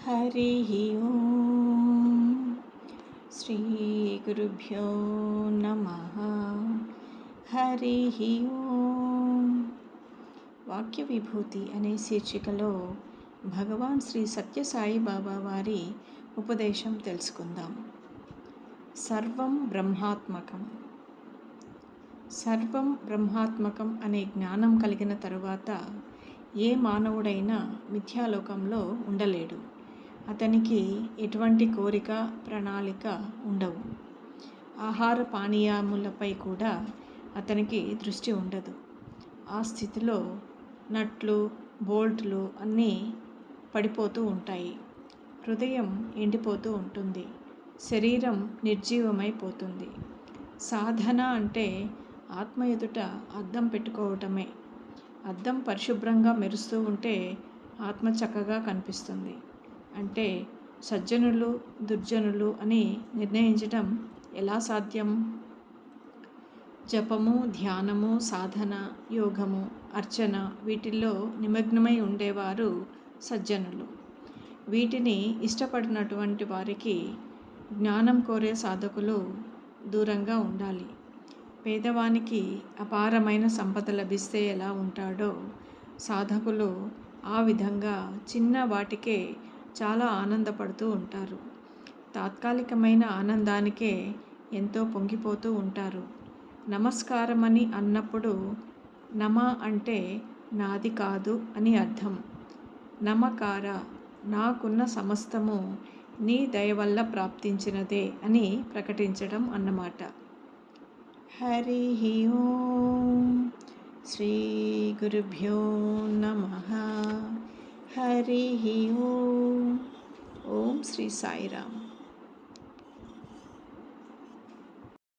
హరి ఓం శ్రీ గురుభ్యో నమః. హరి ఓం. వాక్య విభూతి అనే శీర్షికలో భగవాన్ శ్రీ సత్యసాయి బాబా వారి ఉపదేశం తెలుసుకుందాం. సర్వం బ్రహ్మాత్మకం. సర్వం బ్రహ్మాత్మకం అనే జ్ఞానం కలిగిన తరువాత ఏ మానవుడైనా మిథ్యాలోకంలో ఉండలేడు. అతనికి ఎటువంటి కోరిక, ప్రణాళిక ఉండవు. ఆహార పానీయములపై కూడా అతనికి దృష్టి ఉండదు. ఆ స్థితిలో నట్లు, బోల్ట్లు అన్నీ పడిపోతూ ఉంటాయి. హృదయం ఎండిపోతూ ఉంటుంది. శరీరం నిర్జీవమైపోతుంది. సాధన అంటే ఆత్మ ఎదుట అద్దం పెట్టుకోవటమే. అద్దం పరిశుభ్రంగా మెరుస్తూ ఉంటే ఆత్మ చక్కగా కనిపిస్తుంది. అంటే సజ్జనులు, దుర్జనులు అని నిర్ణయించటం ఎలా సాధ్యం? జపము, ధ్యానము, సాధన, యోగము, అర్చన వీటిల్లో నిమగ్నమై ఉండేవారు సజ్జనులు. వీటిని ఇష్టపడినటువంటి వారికి జ్ఞానం కోరే సాధకులు దూరంగా ఉండాలి. పేదవానికి అపారమైన సంపద లభిస్తే ఎలా ఉంటాడో సాధకులు ఆ విధంగా చిన్న వాటికే చాలా ఆనందపడుతూ ఉంటారు. తాత్కాలికమైన ఆనందానికే ఎంతో పొంగిపోతూ ఉంటారు. నమస్కారమని అన్నప్పుడు నమ అంటే నాది కాదు అని అర్థం. నమకార, నాకున్న సమస్తము నీ దయ వల్ల ప్రాప్తించినదే అని ప్రకటించడం అన్నమాట. హరి ఓం శ్రీ గురుభ్యో నమః. హరి ఓం. ఓం శ్రీ సాయిరామ్.